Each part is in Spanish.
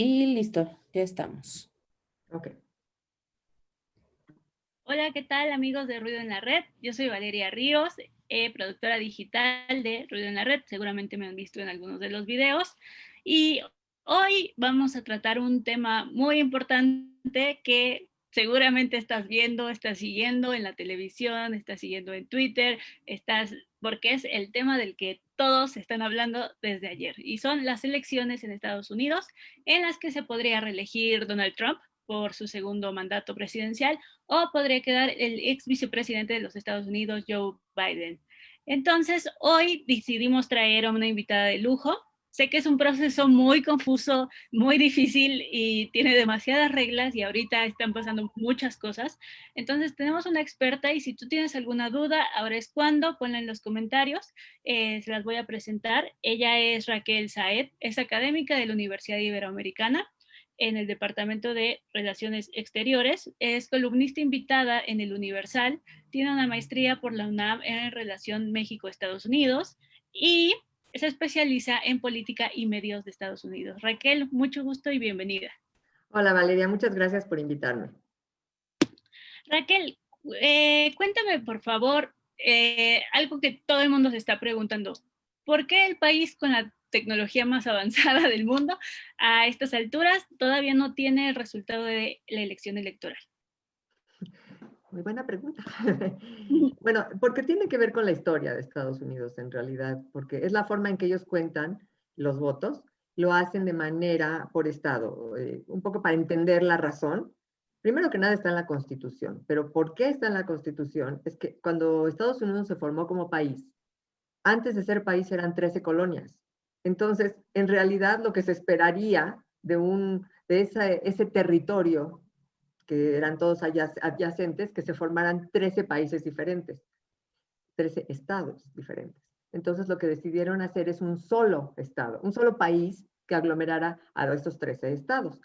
Y listo, ya estamos. Ok. Hola, ¿qué tal amigos de Ruido en la Red? Yo soy Valeria Ríos, productora digital de Ruido en la Red. Seguramente me han visto en algunos de los videos. Y hoy vamos a tratar un tema muy importante que seguramente estás viendo, estás siguiendo en la televisión, estás siguiendo en Twitter, porque es el tema del que todos están hablando desde ayer. Y son las elecciones en Estados Unidos en las que se podría reelegir Donald Trump por su segundo mandato presidencial o podría quedar el ex vicepresidente de los Estados Unidos, Joe Biden. Entonces, hoy decidimos traer a una invitada de lujo. Sé que es un proceso muy confuso, muy difícil y tiene demasiadas reglas y ahorita están pasando muchas cosas. Entonces, tenemos una experta y si tú tienes alguna duda, ahora es cuando, ponla en los comentarios. Se las voy a presentar. Ella es Raquel Saed, es académica de la Universidad Iberoamericana en el Departamento de Relaciones Exteriores, es columnista invitada en El Universal, tiene una maestría por la UNAM en Relación México-Estados Unidos y se especializa en política y medios de Estados Unidos. Raquel, mucho gusto y bienvenida. Hola Valeria, muchas gracias por invitarme. Raquel, cuéntame por favor algo que todo el mundo se está preguntando. ¿Por qué el país con la tecnología más avanzada del mundo a estas alturas todavía no tiene el resultado de la elección electoral? Muy buena pregunta. Bueno, porque tiene que ver con la historia de Estados Unidos en realidad, porque es la forma en que ellos cuentan los votos, lo hacen de manera por estado, un poco para entender la razón. Primero que nada está en la Constitución, pero ¿por qué está en la Constitución? Es que cuando Estados Unidos se formó como país, antes de ser país eran 13 colonias. Entonces, en realidad lo que se esperaría de ese territorio que eran todos adyacentes, que se formaran 13 países diferentes, 13 estados diferentes. Entonces lo que decidieron hacer es un solo estado, un solo país que aglomerara a estos 13 estados.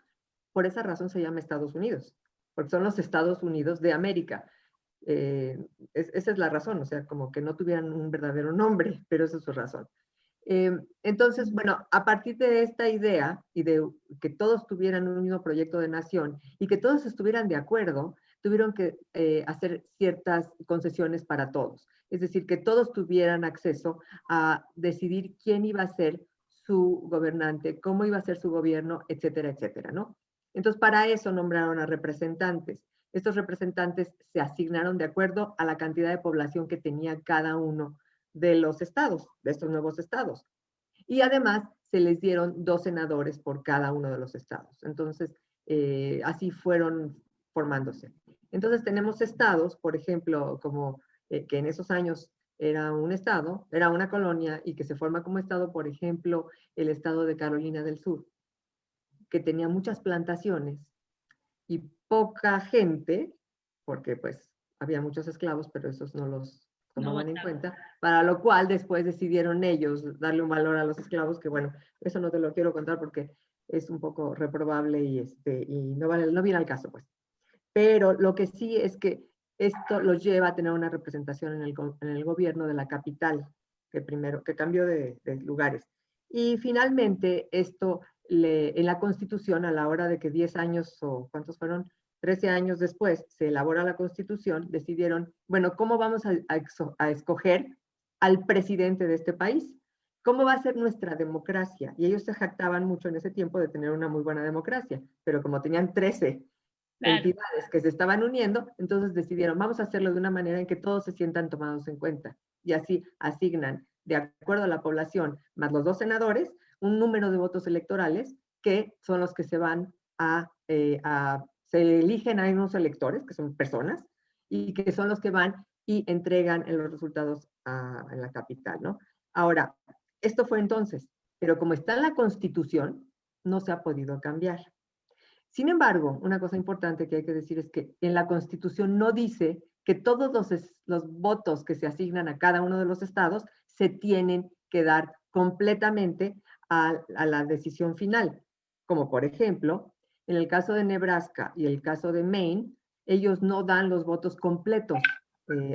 Por esa razón se llama Estados Unidos, porque son los Estados Unidos de América. Esa es la razón, o sea, como que no tuvieran un verdadero nombre, pero esa es su razón. Entonces, bueno, a partir de esta idea y de que todos tuvieran un mismo proyecto de nación y que todos estuvieran de acuerdo, tuvieron que hacer ciertas concesiones para todos. Es decir, que todos tuvieran acceso a decidir quién iba a ser su gobernante, cómo iba a ser su gobierno, etcétera, etcétera, ¿no? Entonces, para eso nombraron a representantes. Estos representantes se asignaron de acuerdo a la cantidad de población que tenía cada uno de los estados, de estos nuevos estados. Y además se les dieron 2 senadores por cada uno de los estados. Entonces, así fueron formándose. Entonces tenemos estados, por ejemplo, como que en esos años era un estado, era una colonia y que se forma como estado, por ejemplo, el estado de Carolina del Sur, que tenía muchas plantaciones y poca gente, porque pues había muchos esclavos, pero esos no los No tomaban en votaba. cuenta, para lo cual después decidieron ellos darle un valor a los esclavos, que bueno, eso no te lo quiero contar porque es un poco reprobable y no viene al caso, pues. Pero lo que sí es que esto los lleva a tener una representación en el gobierno de la capital, que cambió de lugares. Y finalmente, en la Constitución, a la hora de que 10 años o cuántos fueron, 13 años después, se elabora la Constitución, decidieron, bueno, ¿cómo vamos a escoger al presidente de este país? ¿Cómo va a ser nuestra democracia? Y ellos se jactaban mucho en ese tiempo de tener una muy buena democracia, pero como tenían 13 Claro. entidades que se estaban uniendo, entonces decidieron, vamos a hacerlo de una manera en que todos se sientan tomados en cuenta. Y así asignan, de acuerdo a la población, más los 2 senadores, un número de votos electorales que son los que se van se eligen a unos electores, que son personas, y que son los que van y entregan los resultados en la capital, ¿no? Ahora, esto fue entonces, pero como está en la Constitución, no se ha podido cambiar. Sin embargo, una cosa importante que hay que decir es que en la Constitución no dice que todos los votos que se asignan a cada uno de los estados se tienen que dar completamente a la decisión final. Como por ejemplo, en el caso de Nebraska y el caso de Maine, ellos no dan los votos completos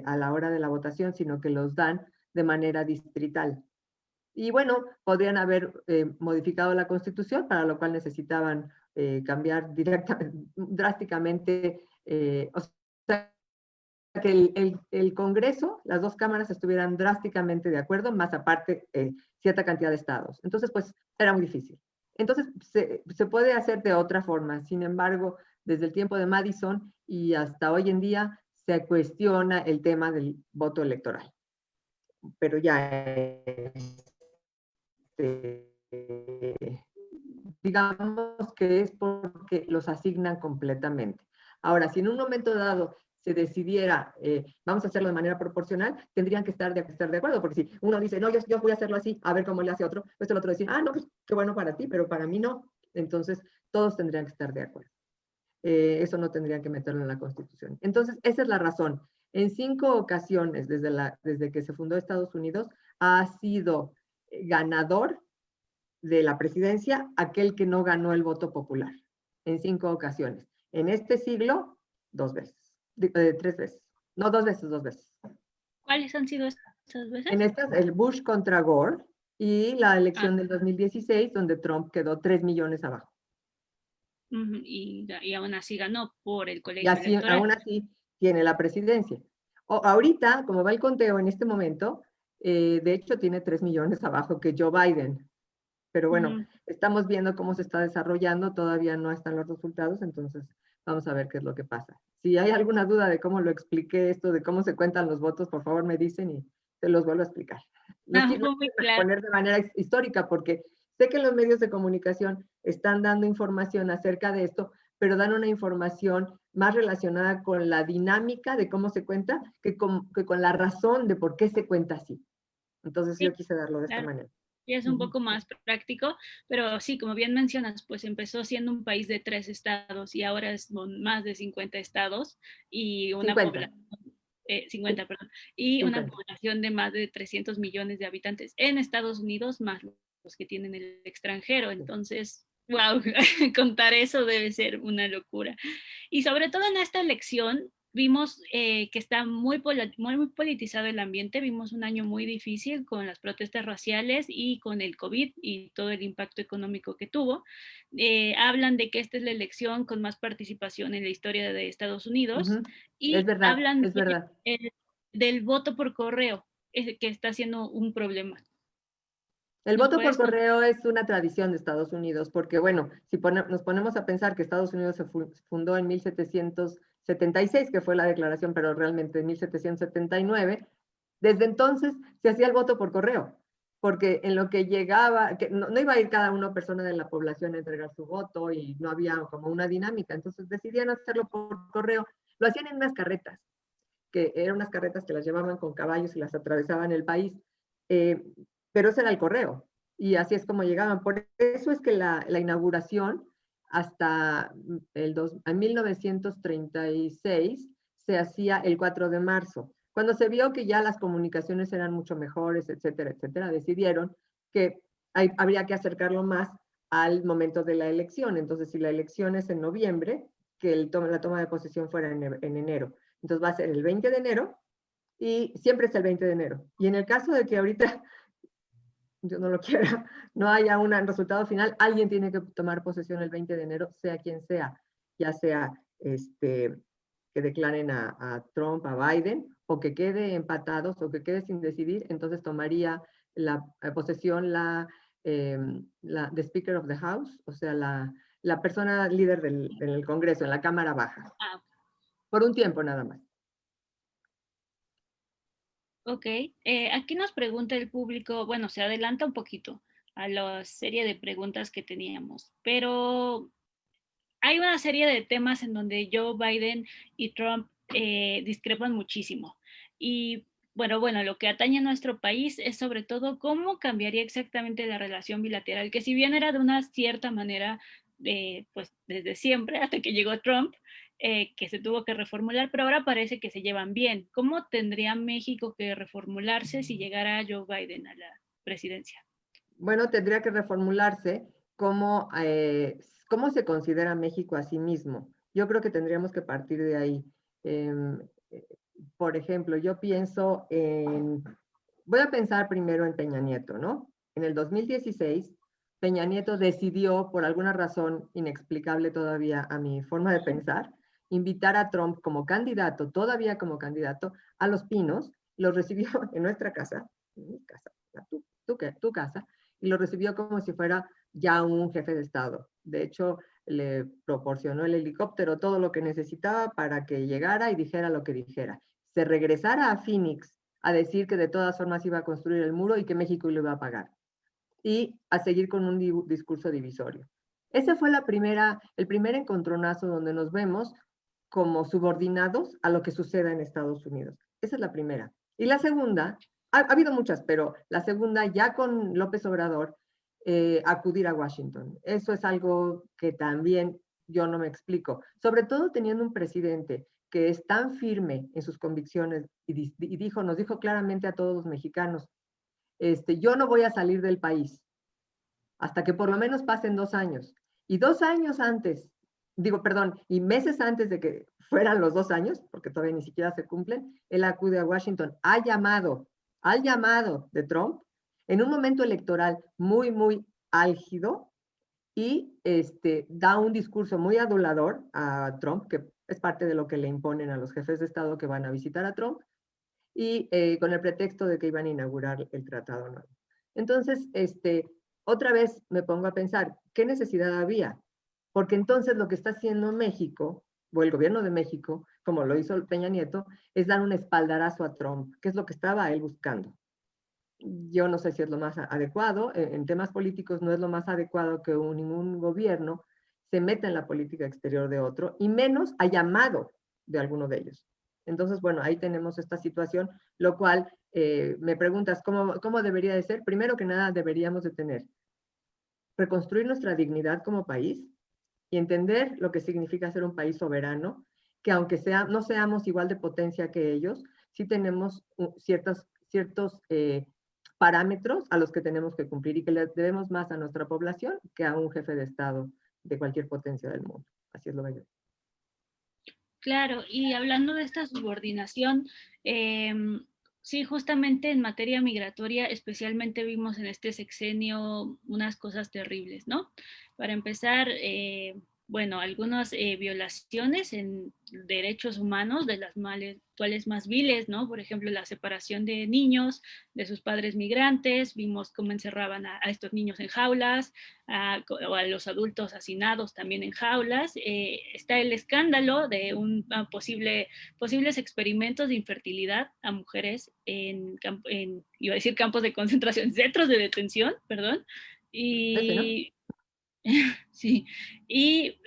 a la hora de la votación, sino que los dan de manera distrital. Y bueno, podrían haber modificado la Constitución, para lo cual necesitaban cambiar drásticamente, o sea, que el Congreso, las dos cámaras estuvieran drásticamente de acuerdo, más aparte cierta cantidad de estados. Entonces, pues, era muy difícil. Entonces, se puede hacer de otra forma. Sin embargo, desde el tiempo de Madison y hasta hoy en día, se cuestiona el tema del voto electoral. Pero ya, digamos que es porque los asignan completamente. Ahora, si en un momento dado se decidiera, vamos a hacerlo de manera proporcional, tendrían que estar de acuerdo, porque si uno dice, no, yo voy a hacerlo así, a ver cómo le hace otro, pues el otro dice, ah, no, pues qué bueno para ti, pero para mí no. Entonces, todos tendrían que estar de acuerdo. Eso no tendrían que meterlo en la Constitución. Entonces, esa es la razón. En 5 ocasiones, desde que se fundó Estados Unidos, ha sido ganador de la presidencia aquel que no ganó el voto popular, en 5 ocasiones. En este siglo, 2 veces, 3 veces. No, 2 veces, 2 veces. ¿Cuáles han sido estas veces? En estas, el Bush contra Gore y la elección del 2016, donde Trump quedó 3 millones abajo. Y aún así ganó por el Y colegio así, electoral. aún así, tiene la presidencia. Ahorita, como va el conteo en este momento, de hecho tiene 3 millones abajo que Joe Biden. Pero bueno, estamos viendo cómo se está desarrollando, todavía no están los resultados, entonces vamos a ver qué es lo que pasa. Si hay alguna duda de cómo lo expliqué esto, de cómo se cuentan los votos, por favor me dicen y se los vuelvo a explicar. No quiero poner de manera histórica porque sé que los medios de comunicación están dando información acerca de esto, pero dan una información más relacionada con la dinámica de cómo se cuenta que con la razón de por qué se cuenta así. Entonces yo quise darlo de esta manera. Y es un poco más práctico, pero sí, como bien mencionas, pues empezó siendo un país de 3 estados y ahora es más de 50 estados y una 50. población, 50, perdón, y 50. una población de más de 300 millones de habitantes en Estados Unidos, más los que tienen el extranjero. Entonces, wow, contar eso debe ser una locura. Y sobre todo en esta elección, vimos que está muy politizado el ambiente, vimos un año muy difícil con las protestas raciales y con el COVID y todo el impacto económico que tuvo. Hablan de que esta es la elección con más participación en la historia de Estados Unidos y es verdad, hablan es verdad. del voto por correo, que está siendo un problema. El voto por correo es una tradición de Estados Unidos, porque bueno, si nos ponemos a pensar que Estados Unidos se fundó en 1776, que fue la declaración, pero realmente en 1779, desde entonces se hacía el voto por correo, porque en lo que llegaba, que no iba a ir cada persona de la población a entregar su voto y no había como una dinámica, entonces decidían hacerlo por correo. Lo hacían en unas carretas, que eran unas carretas que las llevaban con caballos y las atravesaban el país. Pero ese era el correo, y así es como llegaban. Por eso es que la inauguración hasta en 1936 se hacía el 4 de marzo. Cuando se vio que ya las comunicaciones eran mucho mejores, etcétera, etcétera, decidieron que habría que acercarlo más al momento de la elección. Entonces, si la elección es en noviembre, que la toma de posesión fuera en enero. Entonces va a ser el 20 de enero, y siempre es el 20 de enero. Y en el caso de que ahorita yo no lo quiera, no haya un resultado final, alguien tiene que tomar posesión el 20 de enero, sea quien sea, ya sea que declaren a Trump, a Biden, o que quede empatados, o que quede sin decidir, entonces tomaría la posesión the Speaker of the House, o sea, la persona líder del Congreso, en la Cámara Baja. Por un tiempo nada más. Ok, aquí nos pregunta el público, bueno, se adelanta un poquito a la serie de preguntas que teníamos, pero hay una serie de temas en donde Joe Biden y Trump discrepan muchísimo. Y bueno, lo que atañe a nuestro país es sobre todo cómo cambiaría exactamente la relación bilateral, que si bien era de una cierta manera, pues desde siempre, hasta que llegó Trump, que se tuvo que reformular, pero ahora parece que se llevan bien. ¿Cómo tendría México que reformularse si llegara Joe Biden a la presidencia? Bueno, tendría que reformularse cómo se considera México a sí mismo. Yo creo que tendríamos que partir de ahí. Por ejemplo, yo pienso voy a pensar primero en Peña Nieto, ¿no? en el 2016, Peña Nieto decidió, por alguna razón inexplicable todavía a mi forma de pensar, invitar a Trump como candidato, todavía como candidato, a Los Pinos. Lo recibió en nuestra casa, en mi casa, tu casa, y lo recibió como si fuera ya un jefe de Estado. De hecho, le proporcionó el helicóptero, todo lo que necesitaba para que llegara y dijera lo que dijera. Se regresara a Phoenix a decir que de todas formas iba a construir el muro y que México lo iba a pagar. Y a seguir con un discurso divisorio. Ese fue el primer encontronazo donde nos vemos como subordinados a lo que suceda en Estados Unidos. Esa es la primera. Y la segunda, ha habido muchas, pero la segunda, ya con López Obrador, acudir a Washington. Eso es algo que también yo no me explico. Sobre todo teniendo un presidente que es tan firme en sus convicciones y nos dijo claramente a todos los mexicanos, yo no voy a salir del país hasta que por lo menos pasen 2 años. Y 2 años antes, y meses antes de que fueran los 2 años, porque todavía ni siquiera se cumplen, él acude a Washington, al llamado de Trump, en un momento electoral muy, muy álgido, y da un discurso muy adulador a Trump, que es parte de lo que le imponen a los jefes de Estado que van a visitar a Trump, y con el pretexto de que iban a inaugurar el tratado nuevo. Entonces, otra vez me pongo a pensar, ¿qué necesidad había? Porque entonces lo que está haciendo México, o el gobierno de México, como lo hizo Peña Nieto, es dar un espaldarazo a Trump, que es lo que estaba él buscando. Yo no sé si es lo más adecuado, en temas políticos no es lo más adecuado que ningún gobierno se meta en la política exterior de otro, y menos a llamado de alguno de ellos. Entonces, bueno, ahí tenemos esta situación, lo cual me preguntas, ¿cómo debería de ser? Primero que nada, deberíamos de reconstruir nuestra dignidad como país y entender lo que significa ser un país soberano, que aunque no seamos igual de potencia que ellos, sí tenemos ciertos parámetros a los que tenemos que cumplir y que le debemos más a nuestra población que a un jefe de Estado de cualquier potencia del mundo. Así es lo que yo. Claro, y hablando de esta subordinación, sí, justamente en materia migratoria, especialmente vimos en este sexenio unas cosas terribles, ¿no? Para empezar, bueno, algunas violaciones en derechos humanos de las cuales más viles, ¿no? Por ejemplo, la separación de niños de sus padres migrantes, vimos cómo encerraban a estos niños en jaulas, o a los adultos hacinados también en jaulas. Está el escándalo de posibles experimentos de infertilidad a mujeres iba a decir campos de concentración, centros de detención, perdón, y sí, y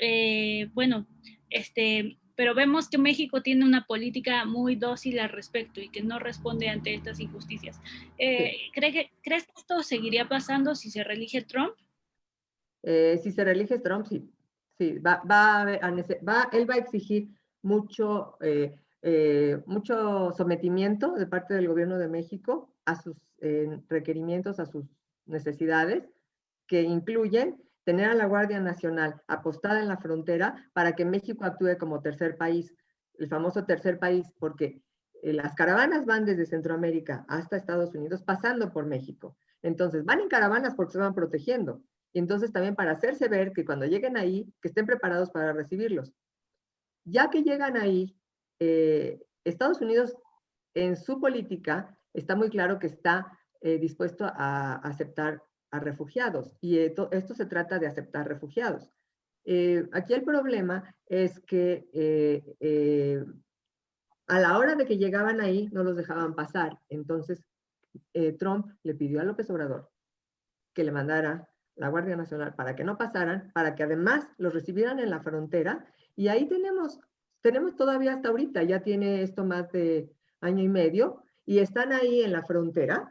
bueno, pero vemos que México tiene una política muy dócil al respecto y que no responde ante estas injusticias. Sí. ¿Crees que esto seguiría pasando si se reelige Trump? Si se reelige Trump, sí. Sí, él va a exigir mucho, mucho sometimiento de parte del gobierno de México a sus requerimientos, a sus necesidades, que incluyen tener a la Guardia Nacional apostada en la frontera para que México actúe como tercer país, el famoso tercer país, porque las caravanas van desde Centroamérica hasta Estados Unidos pasando por México. Entonces, van en caravanas porque se van protegiendo. Y entonces también para hacerse ver que cuando lleguen ahí, que estén preparados para recibirlos. Ya que llegan ahí, Estados Unidos en su política está muy claro que está dispuesto a aceptar a refugiados, y esto se trata de aceptar refugiados. Aquí el problema es que a la hora de que llegaban ahí no los dejaban pasar. Entonces Trump le pidió a López Obrador que le mandara la Guardia Nacional para que no pasaran, para que además los recibieran en la frontera, y ahí tenemos todavía hasta ahorita, ya tiene esto más de año y medio, y están ahí en la frontera,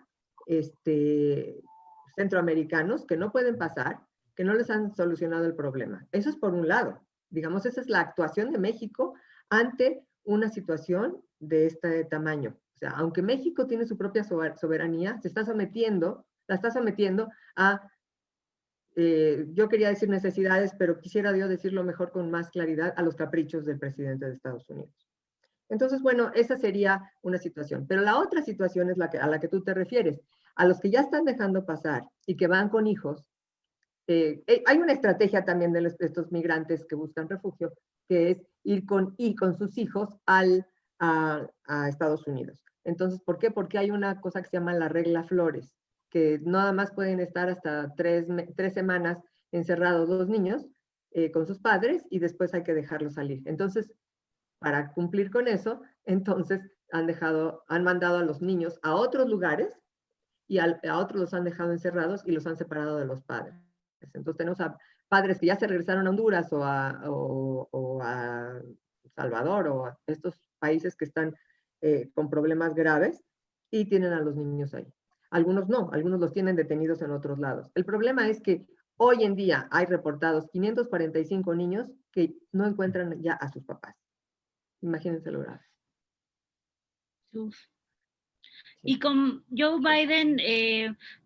centroamericanos que no pueden pasar, que no les han solucionado el problema. Eso es por un lado. Digamos, esa es la actuación de México ante una situación de este tamaño. O sea, aunque México tiene su propia soberanía, la está sometiendo a, yo quería decir necesidades, pero quisiera yo decirlo mejor con más claridad, a los caprichos del presidente de Estados Unidos. Entonces, bueno, esa sería una situación. Pero la otra situación es a la que tú te refieres. A los que ya están dejando pasar y que van con hijos, hay una estrategia también de estos migrantes que buscan refugio, que es ir con sus hijos a Estados Unidos. Entonces, ¿por qué? Porque hay una cosa que se llama la regla Flores, que nada más pueden estar hasta 3 semanas encerrados los niños con sus padres y después hay que dejarlos salir. Entonces, para cumplir con eso, entonces han mandado a los niños a otros lugares y a otros los han dejado encerrados y los han separado de los padres. Entonces tenemos a padres que ya se regresaron a Honduras o a Salvador o a estos países que están con problemas graves y tienen a los niños ahí. Algunos no, algunos los tienen detenidos en otros lados. El problema es que hoy en día hay reportados 545 niños que no encuentran ya a sus papás. Imagínense lo grave. Uf. Y con Joe Biden,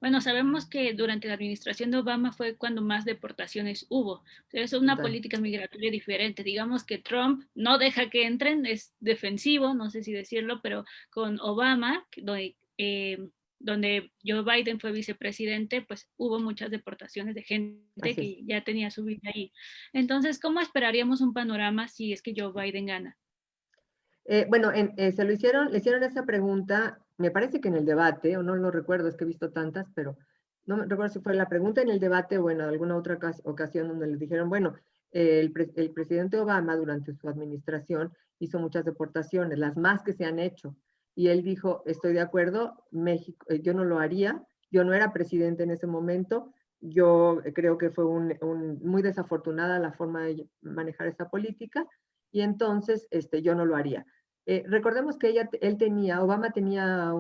bueno, sabemos que durante la administración de Obama fue cuando más deportaciones hubo. O sea, es una política migratoria diferente. Digamos que Trump no deja que entren, es defensivo, no sé si decirlo, pero con Obama, donde Joe Biden fue vicepresidente, pues hubo muchas deportaciones de gente que ya tenía su vida ahí. Entonces, ¿cómo esperaríamos un panorama si es que Joe Biden gana? Bueno, le hicieron esa pregunta, me parece que en el debate, o no lo recuerdo, es que he visto tantas, pero no me recuerdo si fue la pregunta en el debate o en alguna otra ocasión donde les dijeron, bueno, el presidente Obama durante su administración hizo muchas deportaciones, las más que se han hecho, y él dijo, estoy de acuerdo, México, yo no lo haría, yo no era presidente en ese momento, yo creo que fue muy desafortunada la forma de manejar esa política, y entonces yo no lo haría. Recordemos que Obama tenía a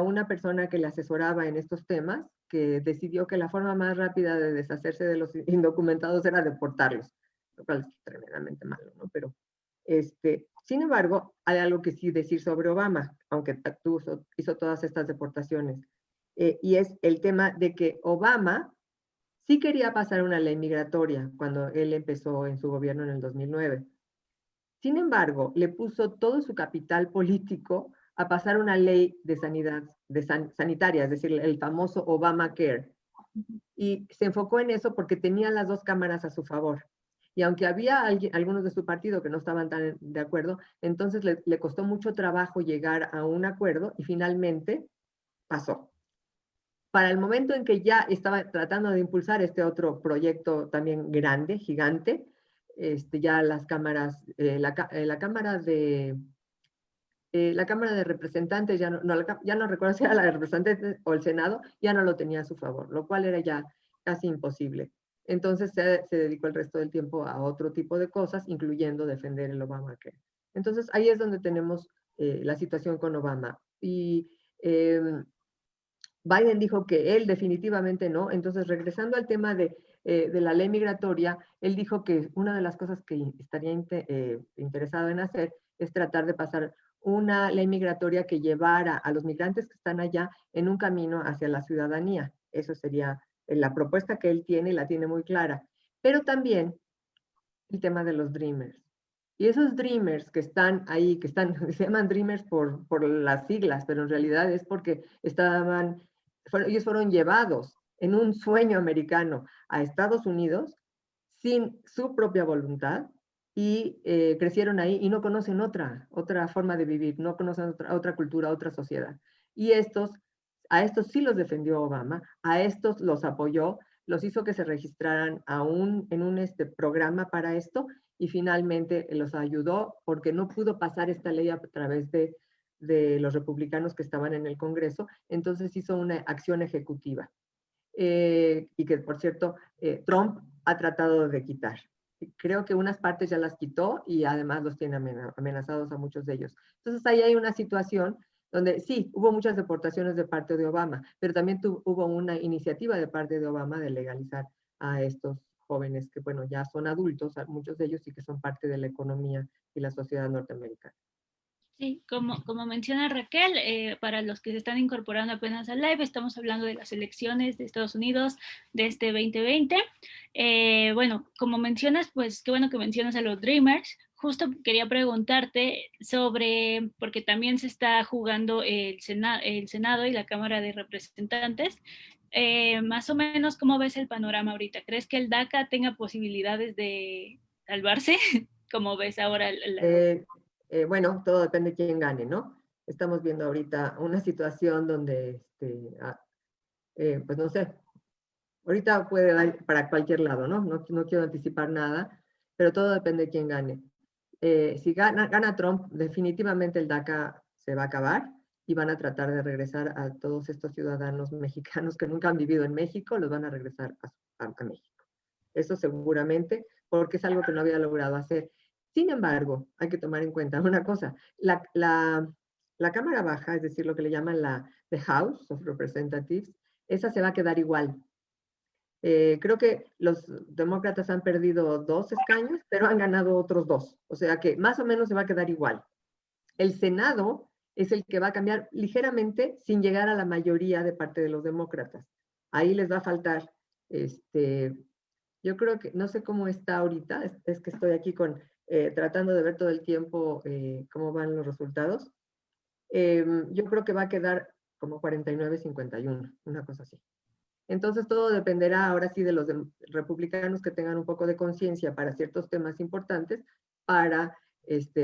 una persona que le asesoraba en estos temas, que decidió que la forma más rápida de deshacerse de los indocumentados era deportarlos, lo cual es tremendamente malo, ¿no? Pero, sin embargo, hay algo que sí decir sobre Obama, aunque hizo todas estas deportaciones, y es el tema de que Obama sí quería pasar una ley migratoria cuando él empezó en su gobierno en el 2009. Sin embargo, le puso todo su capital político a pasar una ley de sanidad, sanitaria, es decir, el famoso Obamacare. Y se enfocó en eso porque tenía las dos cámaras a su favor. Y aunque había algunos de su partido que no estaban tan de acuerdo, entonces le costó mucho trabajo llegar a un acuerdo y finalmente pasó. Para el momento en que ya estaba tratando de impulsar este otro proyecto también grande, gigante, ya las cámaras, la Cámara de Representantes, ya no recuerdo si era la de Representantes o el Senado, ya no lo tenía a su favor, lo cual era ya casi imposible. Entonces se dedicó el resto del tiempo a otro tipo de cosas, incluyendo defender el Obamacare. Entonces ahí es donde tenemos la situación con Obama. Y Biden dijo que él definitivamente no. Entonces, regresando al tema de la ley migratoria, él dijo que una de las cosas que estaría interesado en hacer es tratar de pasar una ley migratoria que llevara a los migrantes que están allá en un camino hacia la ciudadanía. Eso sería la propuesta que él tiene y la tiene muy clara. Pero también el tema de los Dreamers. Y esos Dreamers que están ahí, se llaman Dreamers por las siglas, pero en realidad es porque ellos fueron llevados en un sueño americano a Estados Unidos sin su propia voluntad y crecieron ahí y no conocen otra forma de vivir, no conocen otra cultura, otra sociedad. Y a estos sí los defendió Obama, a estos los apoyó, los hizo que se registraran en un programa para esto y finalmente los ayudó porque no pudo pasar esta ley a través de los republicanos que estaban en el Congreso, entonces hizo una acción ejecutiva. Y que, por cierto, Trump ha tratado de quitar. Creo que unas partes ya las quitó y además los tiene amenazados a muchos de ellos. Entonces ahí hay una situación donde sí, hubo muchas deportaciones de parte de Obama, pero también hubo una iniciativa de parte de Obama de legalizar a estos jóvenes que, bueno, ya son adultos, muchos de ellos, y que son parte de la economía y la sociedad norteamericana. Sí, como menciona Raquel, para los que se están incorporando apenas al live, estamos hablando de las elecciones de Estados Unidos de este 2020. Bueno, como mencionas, pues qué bueno que mencionas a los Dreamers. justo quería preguntarte sobre, porque también se está jugando el Senado y la Cámara de Representantes, más o menos, ¿cómo ves el panorama ahorita? ¿Crees que el DACA tenga posibilidades de salvarse? ¿Cómo ves ahora Bueno, todo depende de quién gane, ¿no? Estamos viendo ahorita una situación donde, pues no sé, ahorita puede dar para cualquier lado, ¿no? No quiero anticipar nada, pero todo depende de quién gane. Si gana Trump, definitivamente el DACA se va a acabar y van a tratar de regresar a todos estos ciudadanos mexicanos que nunca han vivido en México, los van a regresar a México. Eso seguramente, porque es algo que no había logrado hacer. Sin embargo, hay que tomar en cuenta una cosa, la Cámara Baja, es decir, lo que le llaman the House of Representatives, esa se va a quedar igual. Creo que los demócratas han perdido 2 escaños, pero han ganado otros 2. O sea que más o menos se va a quedar igual. El Senado es el que va a cambiar ligeramente sin llegar a la mayoría de parte de los demócratas. Ahí les va a faltar, yo creo que, no sé cómo está ahorita, es que estoy aquí tratando de ver todo el tiempo cómo van los resultados. Yo creo que va a quedar como 49-51, una cosa así. Entonces todo dependerá ahora sí de los republicanos que tengan un poco de conciencia para ciertos temas importantes para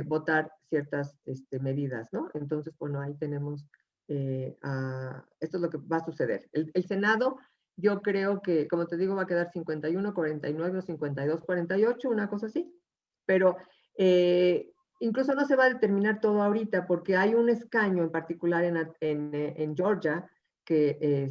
votar ciertas medidas, ¿no? Entonces, bueno, ahí tenemos, esto es lo que va a suceder. El Senado, yo creo que, como te digo, va a quedar 51-49 o 52-48, una cosa así, pero incluso no se va a determinar todo ahorita porque hay un escaño en particular en Georgia que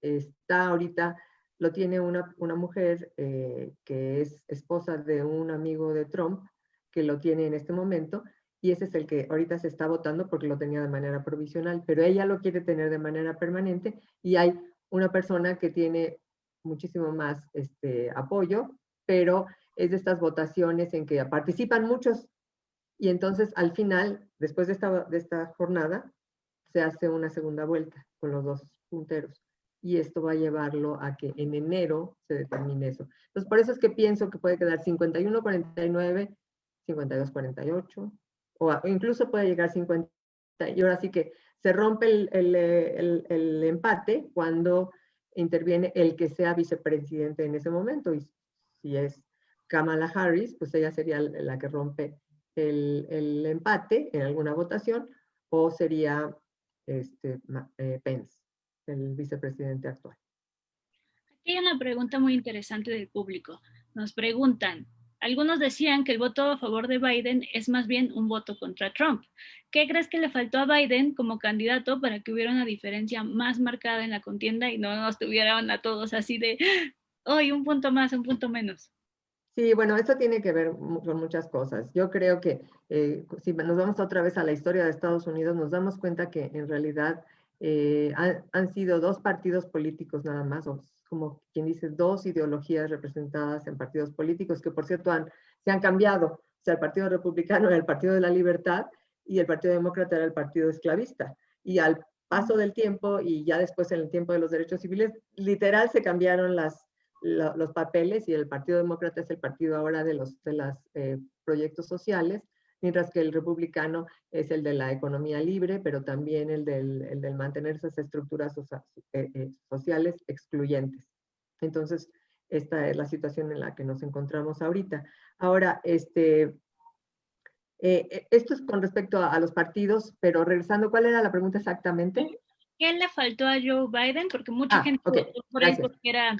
está ahorita, lo tiene una mujer que es esposa de un amigo de Trump, que lo tiene en este momento, y ese es el que ahorita se está votando porque lo tenía de manera provisional, pero ella lo quiere tener de manera permanente, y hay una persona que tiene muchísimo más apoyo, pero es de estas votaciones en que participan muchos, y entonces al final, después de esta jornada, se hace una segunda vuelta con los 2 punteros. Y esto va a llevarlo a que en enero se determine eso. Entonces, por eso es que pienso que puede quedar 51-49, 52-48, o incluso puede llegar 50. Y ahora sí que se rompe el empate cuando interviene el que sea vicepresidente en ese momento. Y si es Kamala Harris, pues ella sería la que rompe el empate en alguna votación, o sería Pence, el vicepresidente actual. Aquí hay una pregunta muy interesante del público. Nos preguntan, algunos decían que el voto a favor de Biden es más bien un voto contra Trump. ¿Qué crees que le faltó a Biden como candidato para que hubiera una diferencia más marcada en la contienda y no nos tuvieran a todos así de, hoy un punto más, un punto menos? Sí, bueno, esto tiene que ver con muchas cosas. Yo creo que si nos vamos otra vez a la historia de Estados Unidos, nos damos cuenta que en realidad han sido 2 partidos políticos nada más, o como quien dice, 2 ideologías representadas en partidos políticos, que por cierto se han cambiado. O sea, el Partido Republicano era el Partido de la Libertad y el Partido Demócrata era el Partido Esclavista. Y al paso del tiempo, y ya después en el tiempo de los derechos civiles, literal se cambiaron los papeles, y el Partido Demócrata es el partido ahora de los proyectos sociales, mientras que el republicano es el de la economía libre, pero también el del mantener esas estructuras sociales excluyentes. Entonces, esta es la situación en la que nos encontramos ahorita. Ahora, esto es con respecto a los partidos, pero regresando, ¿cuál era la pregunta exactamente? ¿Qué le faltó a Joe Biden? Porque mucha gente votó por él porque era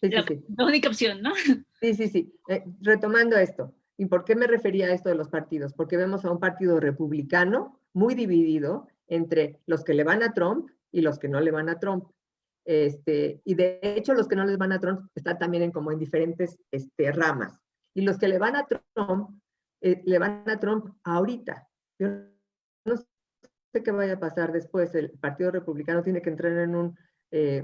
la única opción, ¿no? Sí. Retomando esto, ¿y por qué me refería a esto de los partidos? Porque vemos a un partido republicano muy dividido entre los que le van a Trump y los que no le van a Trump. Y de hecho los que no les van a Trump están también como en diferentes ramas. Y los que le van a Trump ahorita. Yo no sé qué vaya a pasar después. El Partido Republicano tiene que entrar en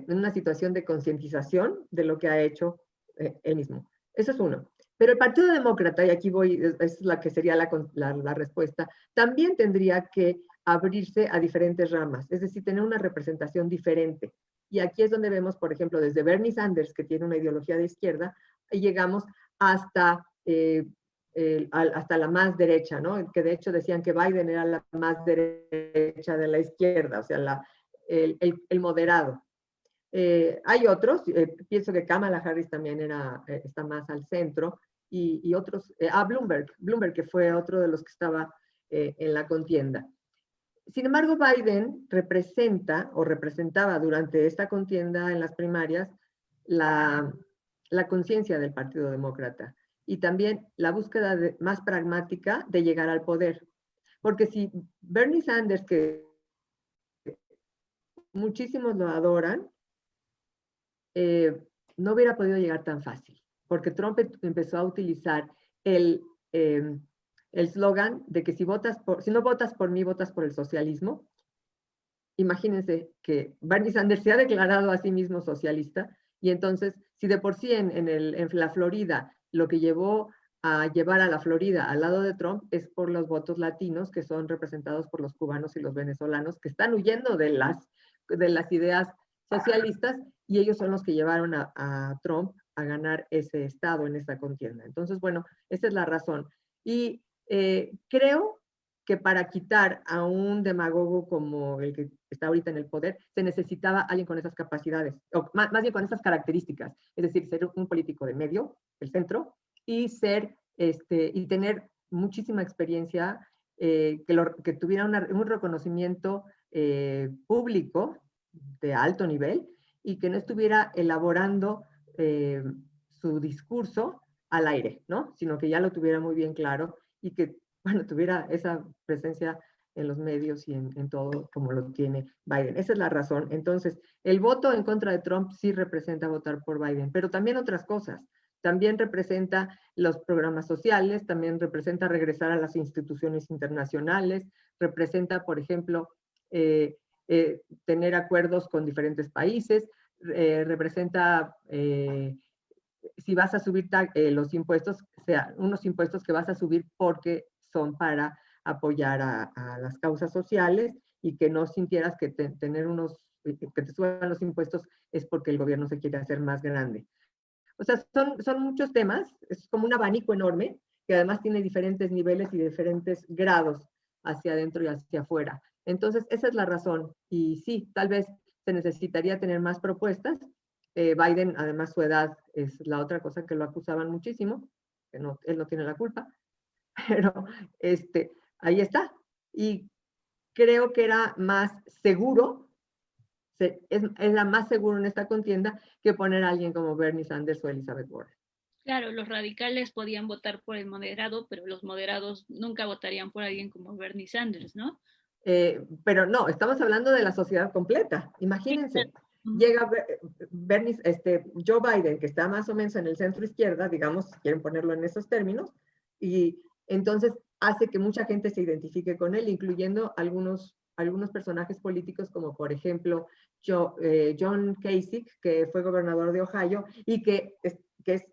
una situación de concientización de lo que ha hecho él mismo. Eso es uno. Pero el Partido Demócrata, y aquí voy, es la que sería la respuesta, también tendría que abrirse a diferentes ramas, es decir, tener una representación diferente. Y aquí es donde vemos, por ejemplo, desde Bernie Sanders, que tiene una ideología de izquierda, y llegamos hasta hasta la más derecha, ¿no? Que de hecho decían que Biden era la más derecha de la izquierda, o sea, el moderado. Hay otros, pienso que Kamala Harris también está más al centro, y otros, Bloomberg, que fue otro de los que estaba en la contienda. Sin embargo, Biden representaba durante esta contienda en las primarias la conciencia del Partido Demócrata y también la búsqueda más pragmática de llegar al poder. Porque si Bernie Sanders, que muchísimos lo adoran, no hubiera podido llegar tan fácil, porque Trump empezó a utilizar el eslogan de que si no votas por mí, votas por el socialismo. Imagínense que Bernie Sanders se ha declarado a sí mismo socialista, y entonces, si de por sí en la Florida lo que llevó a llevar a la Florida al lado de Trump es por los votos latinos, que son representados por los cubanos y los venezolanos, que están huyendo de las ideas socialistas, y ellos son los que llevaron a Trump a ganar ese estado en esta contienda. Entonces, bueno, esa es la razón. Y creo que para quitar a un demagogo como el que está ahorita en el poder, se necesitaba alguien con esas capacidades, o más bien con esas características, es decir, ser un político de medio, el centro, y tener muchísima experiencia, que tuviera un reconocimiento público de alto nivel, y que no estuviera elaborando su discurso al aire, ¿no? Sino que ya lo tuviera muy bien claro, y que, bueno, tuviera esa presencia en los medios y en todo como lo tiene Biden. Esa es la razón. Entonces, el voto en contra de Trump sí representa votar por Biden, pero también otras cosas. También representa los programas sociales, también representa regresar a las instituciones internacionales, representa, por ejemplo, tener acuerdos con diferentes países, representa, si vas a subir los impuestos, sea, unos impuestos que vas a subir porque son para apoyar a las causas sociales, y que no sintieras que que te suban los impuestos es porque el gobierno se quiere hacer más grande. O sea, son muchos temas, es como un abanico enorme, que además tiene diferentes niveles y diferentes grados hacia adentro y hacia afuera. Entonces, esa es la razón. Y sí, tal vez se necesitaría tener más propuestas. Biden, además, su edad es la otra cosa que lo acusaban muchísimo, que él no tiene la culpa, pero ahí está. Y creo que era más seguro, era más seguro en esta contienda que poner a alguien como Bernie Sanders o Elizabeth Warren. Claro, los radicales podían votar por el moderado, pero los moderados nunca votarían por alguien como Bernie Sanders, ¿no? Pero no, estamos hablando de la sociedad completa. Imagínense, llega Joe Biden, que está más o menos en el centro izquierda, digamos, si quieren ponerlo en esos términos, y entonces hace que mucha gente se identifique con él, incluyendo algunos personajes políticos, como por ejemplo John Kasich, que fue gobernador de Ohio y que es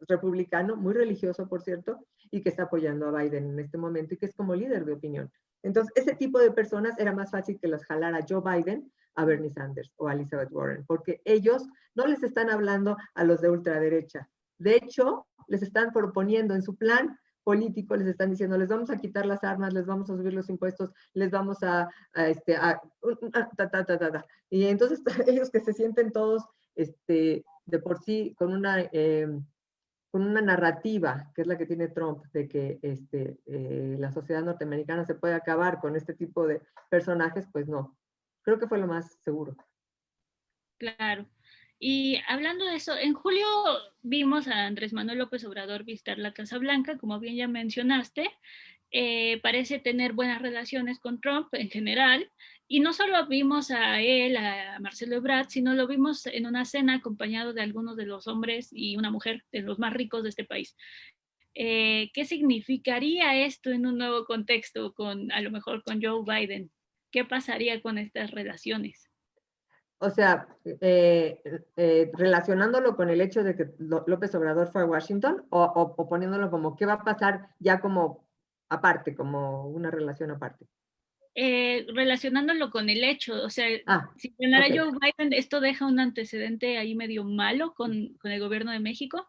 republicano, muy religioso, por cierto, y que está apoyando a Biden en este momento, y que es como líder de opinión. Entonces, ese tipo de personas era más fácil que las jalara Joe Biden a Bernie Sanders o a Elizabeth Warren, porque ellos no les están hablando a los de ultraderecha. De hecho, les están proponiendo en su plan político, les están diciendo, les vamos a quitar las armas, les vamos a subir los impuestos, les vamos y entonces ellos, que se sienten todos de por sí con una narrativa, que es la que tiene Trump, de que la sociedad norteamericana se puede acabar con este tipo de personajes, pues no. Creo que fue lo más seguro. Claro. Y hablando de eso, en julio vimos a Andrés Manuel López Obrador visitar la Casa Blanca, como bien ya mencionaste. Parece tener buenas relaciones con Trump en general, y no solo vimos a él, a Marcelo Ebrard, sino lo vimos en una cena acompañado de algunos de los hombres y una mujer de los más ricos de este país. ¿Qué significaría esto en un nuevo contexto, a lo mejor con Joe Biden? ¿Qué pasaría con estas relaciones? O sea, relacionándolo con el hecho de que López Obrador fue a Washington, o poniéndolo como, ¿qué va a pasar ya como aparte, como una relación aparte? Relacionándolo con el hecho, o sea, si ganara Joe Biden, ¿esto deja un antecedente ahí medio malo con el gobierno de México?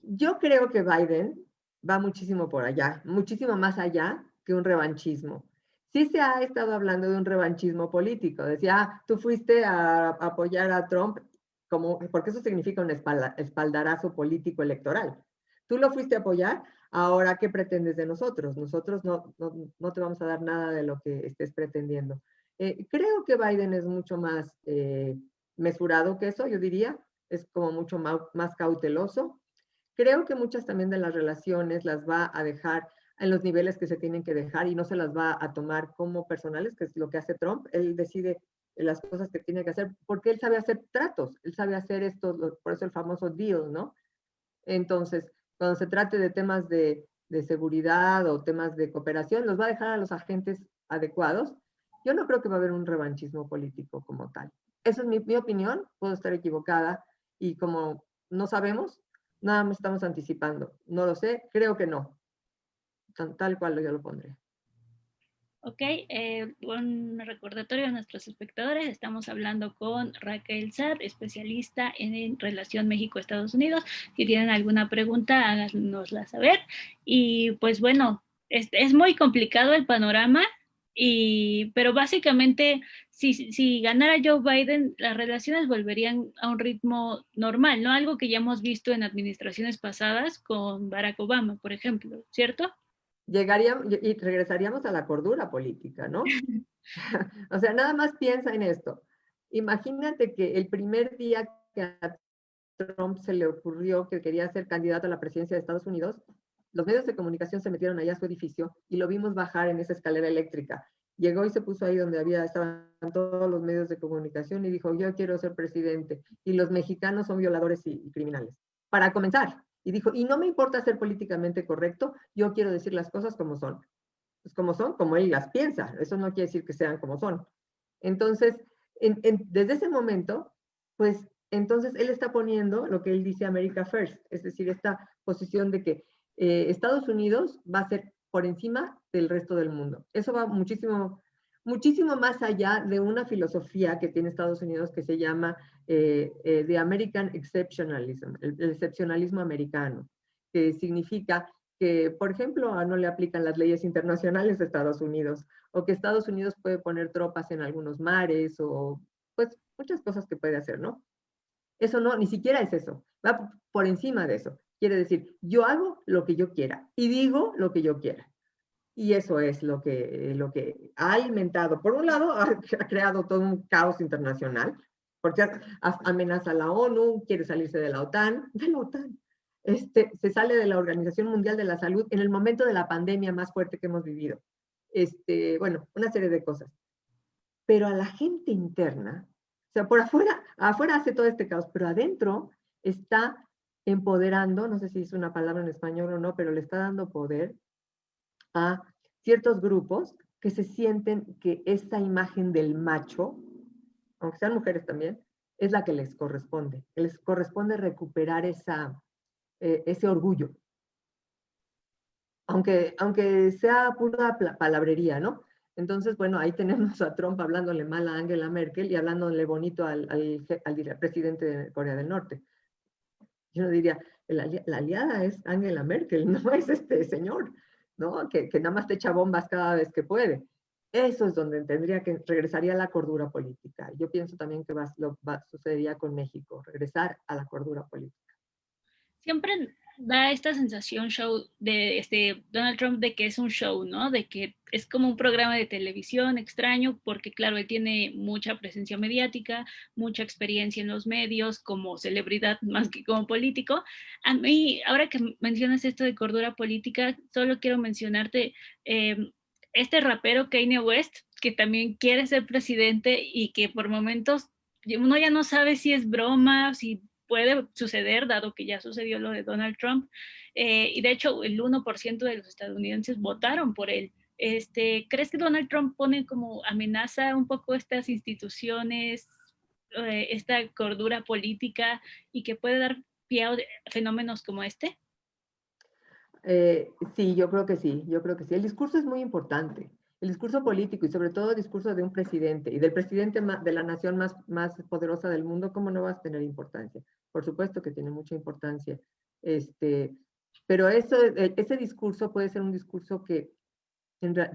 Yo creo que Biden va muchísimo por allá, muchísimo más allá que un revanchismo. Sí se ha estado hablando de un revanchismo político. Decía, tú fuiste a apoyar a Trump, porque eso significa un espaldarazo político electoral. Tú lo fuiste a apoyar, ahora ¿qué pretendes de nosotros? Nosotros no te vamos a dar nada de lo que estés pretendiendo. Creo que Biden es mucho más mesurado que eso, yo diría, es como mucho más cauteloso. Creo que muchas también de las relaciones las va a dejar en los niveles que se tienen que dejar y no se las va a tomar como personales, que es lo que hace Trump. Él decide las cosas que tiene que hacer porque él sabe hacer tratos, él sabe hacer esto, por eso el famoso deal, ¿no? Entonces, cuando se trate de temas de seguridad o temas de cooperación, los va a dejar a los agentes adecuados. Yo no creo que va a haber un revanchismo político como tal. Esa es mi opinión, puedo estar equivocada y como no sabemos, nada más estamos anticipando. No lo sé, creo que no. Tal cual yo lo pondré. Ok, un recordatorio a nuestros espectadores, estamos hablando con Raquel Sar, especialista en relación México-Estados Unidos. Si tienen alguna pregunta, háganosla saber. Y pues bueno, es muy complicado el panorama, pero básicamente si ganara Joe Biden, las relaciones volverían a un ritmo normal, ¿no? Algo que ya hemos visto en administraciones pasadas con Barack Obama, por ejemplo, ¿cierto? Llegaríamos y regresaríamos a la cordura política, ¿no? O sea, nada más piensa en esto. Imagínate que el primer día que a Trump se le ocurrió que quería ser candidato a la presidencia de Estados Unidos, los medios de comunicación se metieron allá a su edificio y lo vimos bajar en esa escalera eléctrica. Llegó y se puso ahí donde estaban todos los medios de comunicación y dijo, yo quiero ser presidente y los mexicanos son violadores y criminales. Para comenzar. Y dijo, y no me importa ser políticamente correcto, yo quiero decir las cosas como son. Pues como son, como él las piensa. Eso no quiere decir que sean como son. Entonces, desde ese momento, pues entonces él está poniendo lo que él dice America First, es decir, esta posición de que Estados Unidos va a ser por encima del resto del mundo. Eso va muchísimo, muchísimo más allá de una filosofía que tiene Estados Unidos que se llama The American Exceptionalism, el excepcionalismo americano, que significa que, por ejemplo, no le aplican las leyes internacionales de Estados Unidos, o que Estados Unidos puede poner tropas en algunos mares, o pues muchas cosas que puede hacer, ¿no? Eso no, ni siquiera es eso, va por encima de eso. Quiere decir, yo hago lo que yo quiera y digo lo que yo quiera. Y eso es lo que ha alimentado. Por un lado, ha creado todo un caos internacional, porque amenaza a la ONU, quiere salirse de la OTAN, se sale de la Organización Mundial de la Salud en el momento de la pandemia más fuerte que hemos vivido. Bueno, una serie de cosas. Pero a la gente interna, o sea, por afuera hace todo este caos, pero adentro está empoderando, no sé si es una palabra en español o no, pero le está dando poder a ciertos grupos que se sienten que esta imagen del macho, aunque sean mujeres también, es la que les corresponde. Les corresponde recuperar ese orgullo. Aunque sea pura palabrería, ¿no? Entonces, bueno, ahí tenemos a Trump hablándole mal a Angela Merkel y hablándole bonito al presidente de Corea del Norte. Yo no diría, la aliada es Angela Merkel, no es este señor, ¿no? Que nada más te echa bombas cada vez que puede. Eso es donde regresaría a la cordura política. Yo pienso también que sucedería con México, regresar a la cordura política. Siempre da esta sensación show de Donald Trump de que es un show, ¿no? De que es como un programa de televisión extraño, porque claro, él tiene mucha presencia mediática, mucha experiencia en los medios como celebridad más que como político. A mí, ahora que mencionas esto de cordura política, solo quiero mencionarte este rapero Kanye West, que también quiere ser presidente y que por momentos uno ya no sabe si es broma, si puede suceder, dado que ya sucedió lo de Donald Trump, y de hecho el 1% de los estadounidenses votaron por él. ¿Crees que Donald Trump pone como amenaza un poco estas instituciones, esta cordura política y que puede dar pie a fenómenos como este? Sí, yo creo que sí, yo creo que sí. El discurso es muy importante. El discurso político y sobre todo el discurso de un presidente y del presidente de la nación más poderosa del mundo, ¿cómo no vas a tener importancia? Por supuesto que tiene mucha importancia. Pero ese discurso puede ser un discurso que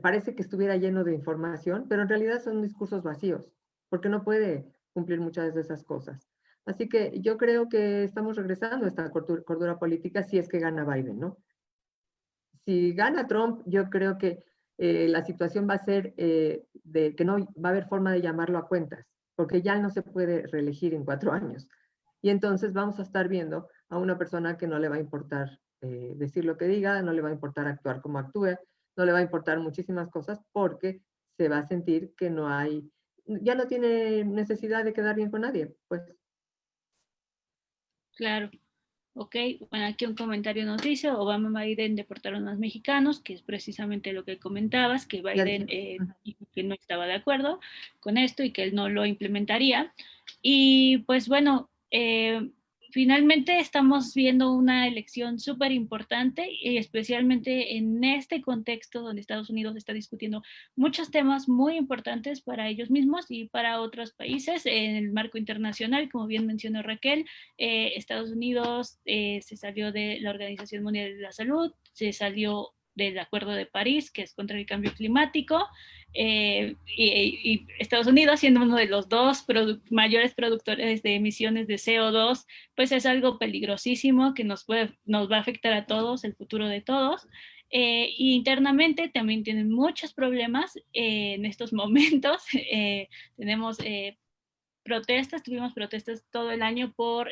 parece que estuviera lleno de información, pero en realidad son discursos vacíos, porque no puede cumplir muchas de esas cosas. Así que yo creo que estamos regresando a esta cordura política si es que gana Biden, ¿no? Si gana Trump, yo creo que la situación va a ser de que no va a haber forma de llamarlo a cuentas, porque ya no se puede reelegir en 4 años. Y entonces vamos a estar viendo a una persona que no le va a importar decir lo que diga, no le va a importar actuar como actúe, no le va a importar muchísimas cosas porque se va a sentir que no hay, ya no tiene necesidad de quedar bien con nadie, pues. Claro. Ok, bueno, aquí un comentario nos dice, Obama y Biden deportaron a los mexicanos, que es precisamente lo que comentabas, que Biden dijo que no estaba de acuerdo con esto y que él no lo implementaría. Y pues bueno, finalmente estamos viendo una elección súper importante, y especialmente en este contexto donde Estados Unidos está discutiendo muchos temas muy importantes para ellos mismos y para otros países en el marco internacional, como bien mencionó Raquel. Estados Unidos se salió de la Organización Mundial de la Salud, se salió del Acuerdo de París, que es contra el cambio climático, y Estados Unidos, siendo uno de los dos mayores productores de emisiones de CO2, pues es algo peligrosísimo que nos va a afectar a todos, el futuro de todos. Y internamente también tienen muchos problemas en estos momentos. Tenemos tuvimos protestas todo el año por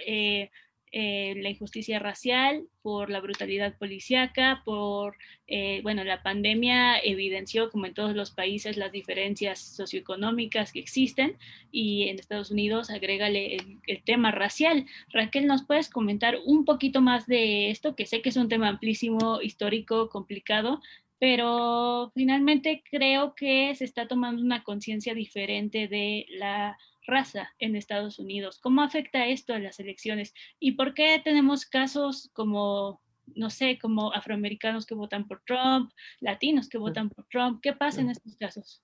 la injusticia racial, por la brutalidad policíaca, bueno, la pandemia evidenció, como en todos los países, las diferencias socioeconómicas que existen, y en Estados Unidos agrégale el tema racial. Raquel, ¿nos puedes comentar un poquito más de esto? Que sé que es un tema amplísimo, histórico, complicado, pero finalmente creo que se está tomando una conciencia diferente de la raza en Estados Unidos. ¿Cómo afecta esto a las elecciones? ¿Y por qué tenemos casos como, no sé, como afroamericanos que votan por Trump, latinos que votan por Trump? ¿Qué pasa en estos casos?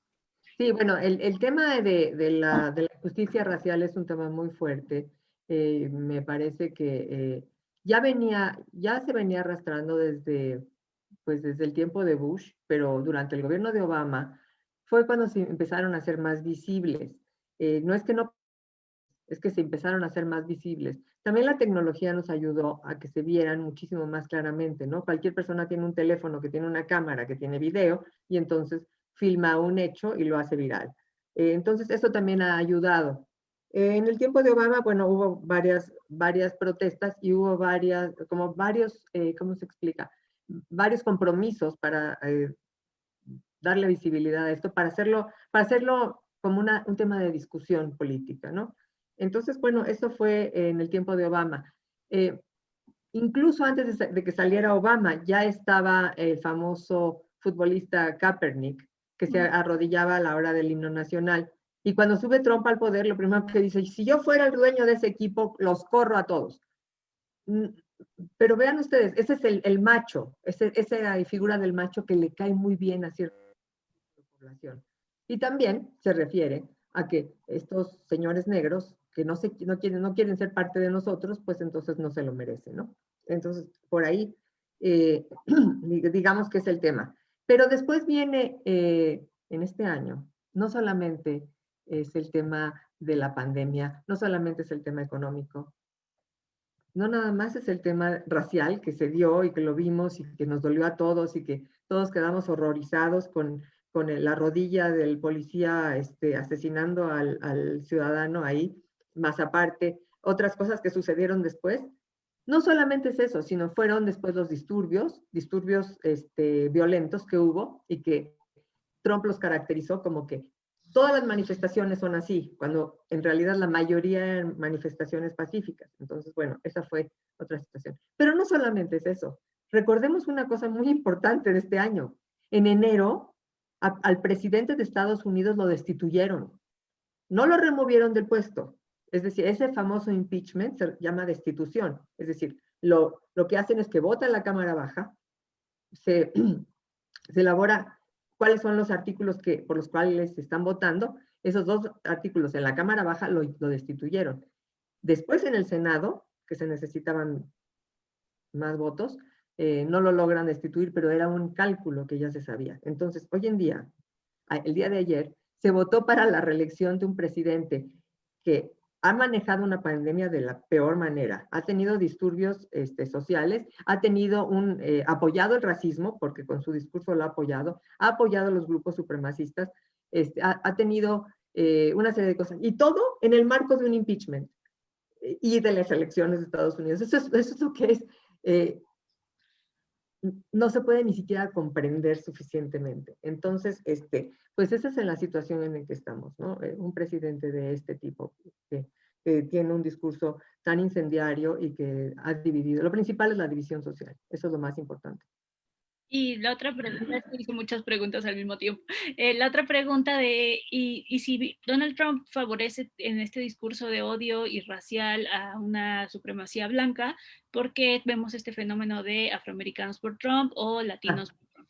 Sí, bueno, el tema de la justicia racial es un tema muy fuerte. Me parece que ya se venía arrastrando pues desde el tiempo de Bush, pero durante el gobierno de Obama fue cuando se empezaron a ser más visibles. No es que no, es que se empezaron a ser más visibles. También la tecnología nos ayudó a que se vieran muchísimo más claramente, ¿no? Cualquier persona tiene un teléfono que tiene una cámara, que tiene video, y entonces filma un hecho y lo hace viral. Entonces, eso también ha ayudado. En el tiempo de Obama, bueno, hubo varias protestas y hubo ¿cómo se explica? Varios compromisos para darle visibilidad a esto, para hacerlo como un tema de discusión política, ¿no? Entonces, bueno, eso fue en el tiempo de Obama. Incluso antes de que saliera Obama, ya estaba el famoso futbolista Kaepernick, que se arrodillaba a la hora del himno nacional. Y cuando sube Trump al poder, lo primero que dice, si yo fuera el dueño de ese equipo, los corro a todos. Pero vean ustedes, ese es el macho, esa figura del macho que le cae muy bien a cierta población. Y también se refiere a que estos señores negros que no quieren ser parte de nosotros, pues entonces no se lo merecen, ¿no? Entonces, por ahí, digamos que es el tema. Pero después viene, en este año, no solamente es el tema de la pandemia, no solamente es el tema económico, no nada más es el tema racial que se dio y que lo vimos y que nos dolió a todos y que todos quedamos horrorizados con la rodilla del policía asesinando al ciudadano ahí, más aparte otras cosas que sucedieron después. No solamente es eso, sino fueron después los disturbios violentos que hubo y que Trump los caracterizó como que todas las manifestaciones son así, cuando en realidad la mayoría eran manifestaciones pacíficas. Entonces, bueno, esa fue otra situación. Pero no solamente es eso. Recordemos una cosa muy importante de este año. En enero, al presidente de Estados Unidos lo destituyeron. No lo removieron del puesto. Es decir, ese famoso impeachment se llama destitución. Es decir, lo que hacen es que vota la Cámara Baja, se elabora cuáles son los artículos por los cuales se están votando. Esos 2 artículos en la Cámara Baja lo destituyeron. Después en el Senado, que se necesitaban más votos, no lo logran destituir, pero era un cálculo que ya se sabía. Entonces, hoy en día, el día de ayer, se votó para la reelección de un presidente que ha manejado una pandemia de la peor manera, ha tenido disturbios sociales, ha tenido apoyado el racismo, porque con su discurso lo ha apoyado a los grupos supremacistas, ha tenido una serie de cosas, y todo en el marco de un impeachment y de las elecciones de Estados Unidos. Eso es lo que es, no se puede ni siquiera comprender suficientemente. Entonces, pues esa es la situación en la que estamos, ¿no? Un presidente de este tipo que tiene un discurso tan incendiario y que ha dividido. Lo principal es la división social. Eso es lo más importante. Y la otra pregunta, es que hice muchas preguntas al mismo tiempo. La otra pregunta y si Donald Trump favorece en este discurso de odio y racial a una supremacía blanca, ¿por qué vemos este fenómeno de afroamericanos por Trump o latinos por Trump?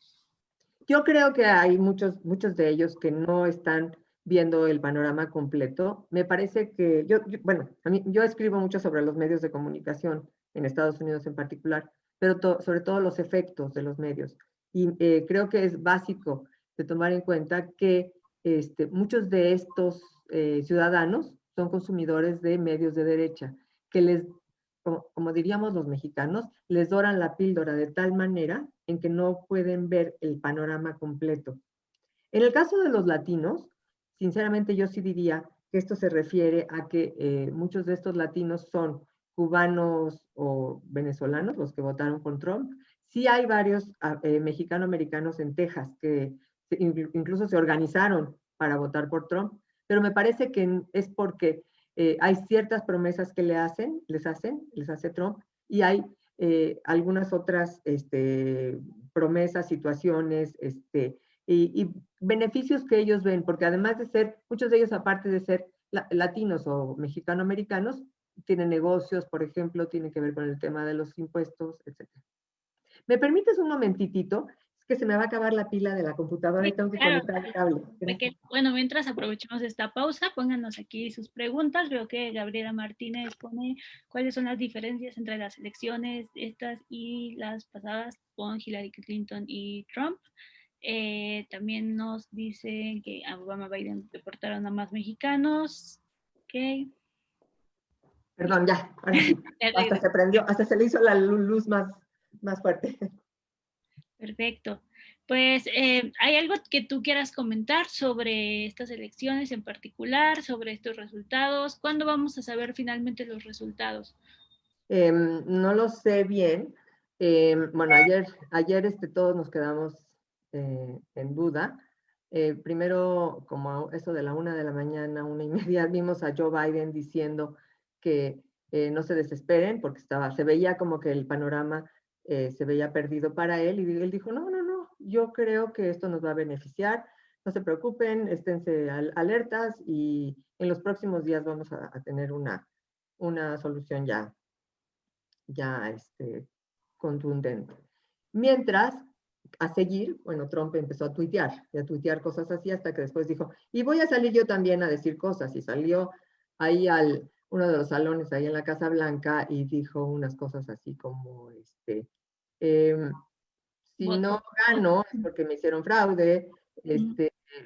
Yo creo que hay muchos de ellos que no están viendo el panorama completo. Me parece que, bueno, yo escribo mucho sobre los medios de comunicación en Estados Unidos en particular, pero sobre todo los efectos de los medios. Y creo que es básico de tomar en cuenta que muchos de estos ciudadanos son consumidores de medios de derecha, que como diríamos los mexicanos, les doran la píldora de tal manera en que no pueden ver el panorama completo. En el caso de los latinos, sinceramente yo sí diría que esto se refiere a que muchos de estos latinos son cubanos o venezolanos, los que votaron por Trump. Sí hay varios mexicano-americanos en Texas que incluso se organizaron para votar por Trump, pero me parece que es porque hay ciertas promesas que les hace Trump, y hay algunas otras promesas, situaciones, y beneficios que ellos ven, porque además de ser, muchos de ellos aparte de ser latinos o mexicano-americanos, tienen negocios, por ejemplo, tienen que ver con el tema de los impuestos, etc. ¿Me permites un momentitito? Es que se me va a acabar la pila de la computadora Sí, y tengo que claro. conectar el cable. Bueno, mientras aprovechemos esta pausa, pónganos aquí sus preguntas. Veo que Gabriela Martínez pone cuáles son las diferencias entre las elecciones estas y las pasadas con Hillary Clinton y Trump. También nos dicen que a Obama Biden deportaron a más mexicanos. Ok. Perdón, ya, ahora sí. Hasta se prendió, hasta se le hizo la luz más fuerte. Perfecto. Pues, ¿hay algo que tú quieras comentar sobre estas elecciones en particular, sobre estos resultados? ¿Cuándo vamos a saber finalmente los resultados? No lo sé bien. Bueno, ayer todos nos quedamos en duda. Primero, como eso de la 1:00 a.m, 1:30, vimos a Joe Biden diciendo que no se desesperen porque se veía como que el panorama se veía perdido para él, y él dijo, no, yo creo que esto nos va a beneficiar, no se preocupen, esténse alertas, y en los próximos días vamos a tener una solución ya contundente. Mientras, a seguir, bueno, Trump empezó a tuitear cosas así, hasta que después dijo, y voy a salir yo también a decir cosas, y salió ahí uno de los salones ahí en la Casa Blanca y dijo unas cosas así como, si no gano es porque me hicieron fraude,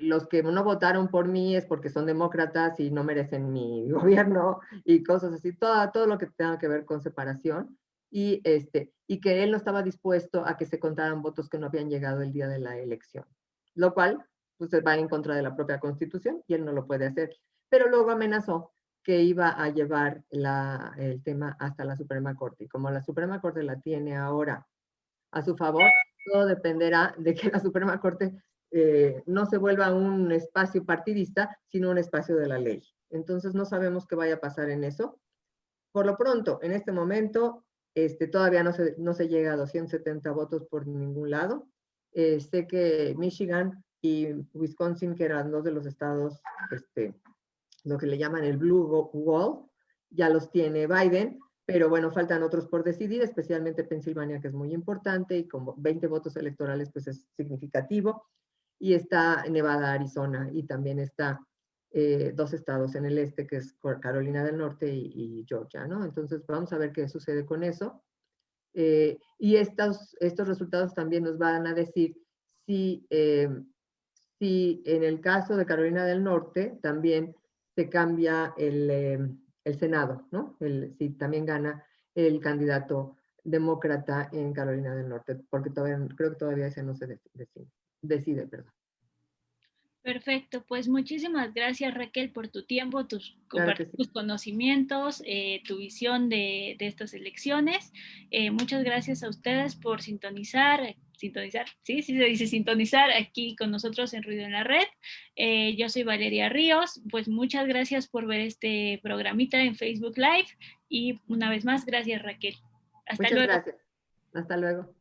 los que no votaron por mí es porque son demócratas y no merecen mi gobierno, y cosas así, todo lo que tenga que ver con separación, y que él no estaba dispuesto a que se contaran votos que no habían llegado el día de la elección, lo cual pues va en contra de la propia Constitución y él no lo puede hacer. Pero luego amenazó que iba a llevar el tema hasta la Suprema Corte, y como la Suprema Corte la tiene ahora a su favor, todo dependerá de que la Suprema Corte no se vuelva un espacio partidista, sino un espacio de la ley. Entonces no sabemos qué vaya a pasar en eso. Por lo pronto, en este momento, todavía no se llega a 270 votos por ningún lado. Sé que Michigan y Wisconsin, que eran dos de los estados, lo que le llaman el Blue Wall, ya los tiene Biden, pero bueno, faltan otros por decidir, especialmente Pensilvania, que es muy importante, y como 20 votos electorales, pues es significativo. Y está Nevada, Arizona, y también está dos estados en el este, que es Carolina del Norte y Georgia, ¿no? Entonces vamos a ver qué sucede con eso. Y estos resultados también nos van a decir si, si en el caso de Carolina del Norte también se cambia el Senado, ¿no? Si también gana el candidato demócrata en Carolina del Norte, porque todavía, creo que todavía ese no se decide, perdón. Perfecto, pues muchísimas gracias Raquel por tu tiempo, Claro que sí. tus conocimientos, tu visión de estas elecciones. Muchas gracias a ustedes por sintonizar, sí, se dice sintonizar aquí con nosotros en Ruido en la Red. Yo soy Valeria Ríos, pues muchas gracias por ver este programita en Facebook Live y una vez más, gracias Raquel. Hasta Muchas luego. gracias. Hasta luego.